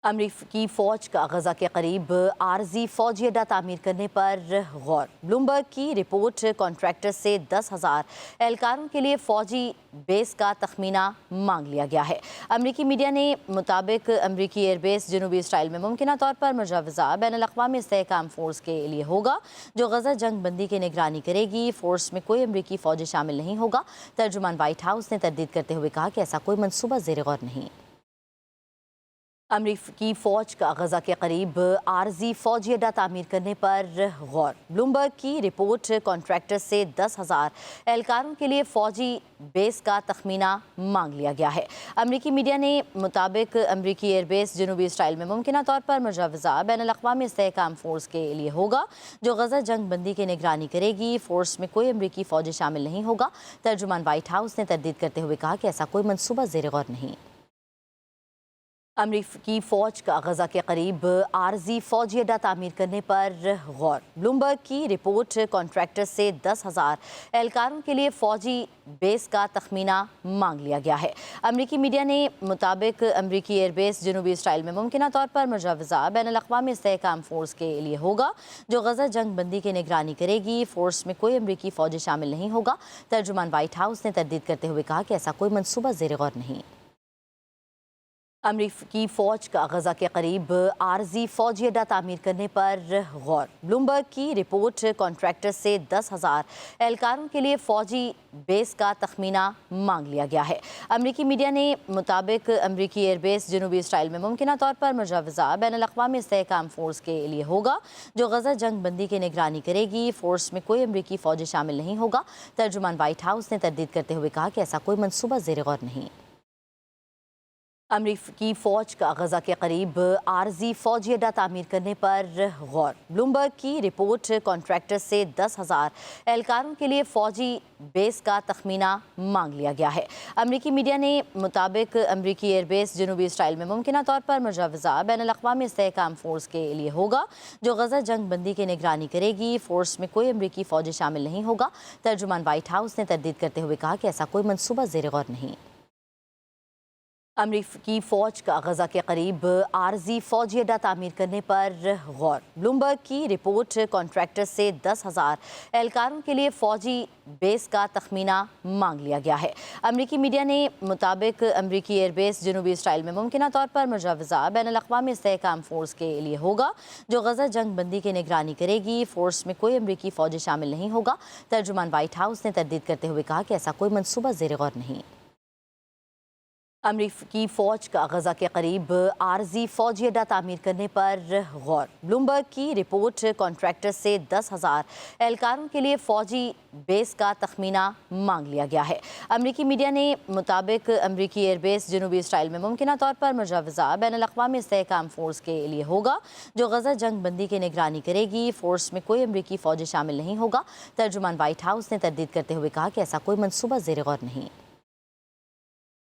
अमरीकी फ़ौज का गजा के करीब आरजी फ़ौजी अड्डा तामीर करने पर गौर। ब्लूमबर्ग की रिपोर्ट कॉन्ट्रैक्टर से 10,000 एहलकारों के लिए फ़ौजी बेस का तखमीना मांग लिया गया है। अमरीकी मीडिया ने मुताबिक अमरीकी एयरबेस जनूबी इसराइल में मुमकिन तौर पर मुजवज़ा बैनुल-अक़वामी इस्तेहकाम फ़ोर्स के लिए होगा जो गजा जंग बंदी की निगरानी करेगी। फ़ोर्स में कोई अमरीकी फ़ौजी शामिल नहीं होगा। तर्जुमान व्हाइट हाउस ने तरदीद करते हुए कहा कि ऐसा कोई मनसूबा ज़ेर गौर नहीं। अमरीकी फ़ौज का गजा के करीब आरजी फ़ौजी अड्डा तामीर करने पर गौर। ब्लूमबर्ग की रिपोर्ट कॉन्ट्रैक्टर से 10,000 एहलकारों के लिए फ़ौजी बेस का तखमीना मांग लिया गया है। अमरीकी मीडिया ने मुताबिक अमरीकी एयरबेस जनूबी इसराइल में मुमकिन तौर पर मुजवज़ा बैनुल-अक़वामी इस्तेहकाम फ़ोर्स के लिए होगा जो गजा जंग बंदी की निगरानी करेगी। फ़ोर्स में कोई अमरीकी फ़ौजी शामिल नहीं होगा। तर्जुमान व्हाइट हाउस ने तरदीद करते हुए कहा कि ऐसा कोई मनसूबा ज़ेर गौर नहीं। अमरीकी फ़ौज का गजा के करीब आरजी फ़ौजी अड्डा तामीर करने पर गौर। ब्लूमबर्ग की रिपोर्ट कॉन्ट्रैक्टर से 10,000 एहलकारों के लिए फ़ौजी बेस का तखमीना मांग लिया गया है। अमरीकी मीडिया ने मुताबिक अमरीकी एयरबेस जनूबी इसराइल में मुमकिन तौर पर मुजवज़ा बैनुल-अक़वामी इस्तेहकाम फ़ोर्स के लिए होगा जो गजा जंग बंदी की निगरानी करेगी। फ़ोर्स में कोई अमरीकी फ़ौजी शामिल नहीं होगा। तर्जुमान व्हाइट हाउस ने तरदीद करते हुए कहा कि ऐसा कोई मनसूबा ज़ेर गौर नहीं। अमरीकी फ़ौज का गजा के करीब आरजी फ़ौजी अड्डा तामीर करने पर गौर। ब्लूमबर्ग की रिपोर्ट कॉन्ट्रैक्टर से 10,000 एहलकारों के लिए फ़ौजी बेस का तखमीना मांग लिया गया है। अमरीकी मीडिया ने मुताबिक अमरीकी एयरबेस जनूबी इसराइल में मुमकिन तौर पर मुजवज़ा बैनुल-अक़वामी इस्तेहकाम फ़ोर्स के लिए होगा जो गजा जंग बंदी की निगरानी करेगी। फ़ोर्स में कोई अमरीकी फ़ौजी शामिल नहीं होगा। तर्जुमान व्हाइट हाउस ने तरदीद करते हुए कहा कि ऐसा कोई मनसूबा ज़ेर गौर नहीं। अमरीकी फ़ौज का गजा के करीब आरजी फ़ौजी अड्डा तामीर करने पर गौर। ब्लूमबर्ग की रिपोर्ट कॉन्ट्रैक्टर से 10,000 एहलकारों के लिए फ़ौजी बेस का तखमीना मांग लिया गया है। अमरीकी मीडिया ने मुताबिक अमरीकी एयरबेस जनूबी इसराइल में मुमकिन तौर पर मुजवज़ा बैनुल-अक़वामी इस्तेहकाम फ़ोर्स के लिए होगा जो गजा जंग बंदी की निगरानी करेगी। फ़ोर्स में कोई अमरीकी फ़ौजी शामिल नहीं होगा। तर्जुमान व्हाइट हाउस ने तरदीद करते हुए कहा कि ऐसा कोई मनसूबा ज़ेर गौर नहीं। अमरीकी फ़ौज का गजा के करीब आरजी फ़ौजी अड्डा तामीर करने पर गौर। ब्लूमबर्ग की रिपोर्ट कॉन्ट्रैक्टर से 10,000 एहलकारों के लिए फ़ौजी बेस का तखमीना मांग लिया गया है। अमरीकी मीडिया ने मुताबिक अमरीकी एयरबेस जनूबी इसराइल में मुमकिन तौर पर मुजवज़ा बैनुल-अक़वामी इस्तेहकाम फ़ोर्स के लिए होगा जो गजा जंग बंदी की निगरानी करेगी। फ़ोर्स में कोई अमरीकी फ़ौजी शामिल नहीं होगा। तर्जुमान व्हाइट हाउस ने तरदीद करते हुए कहा कि ऐसा कोई मनसूबा ज़ेर गौर नहीं। अमरीकी फ़ौज का गजा के करीब आरजी फ़ौजी अड्डा तामीर करने पर गौर। ब्लूमबर्ग की रिपोर्ट कॉन्ट्रैक्टर से 10,000 एहलकारों के लिए फ़ौजी बेस का तखमीना मांग लिया गया है। अमरीकी मीडिया ने मुताबिक अमरीकी एयरबेस जनूबी इसराइल में मुमकिन तौर पर मुजवज़ा बैनुल-अक़वामी इस्तेहकाम फ़ोर्स के लिए होगा जो गजा जंग बंदी की निगरानी करेगी। फ़ोर्स में कोई अमरीकी फ़ौजी शामिल नहीं होगा। तर्जुमान व्हाइट हाउस ने तरदीद करते हुए कहा कि ऐसा कोई मनसूबा ज़ेर गौर नहीं।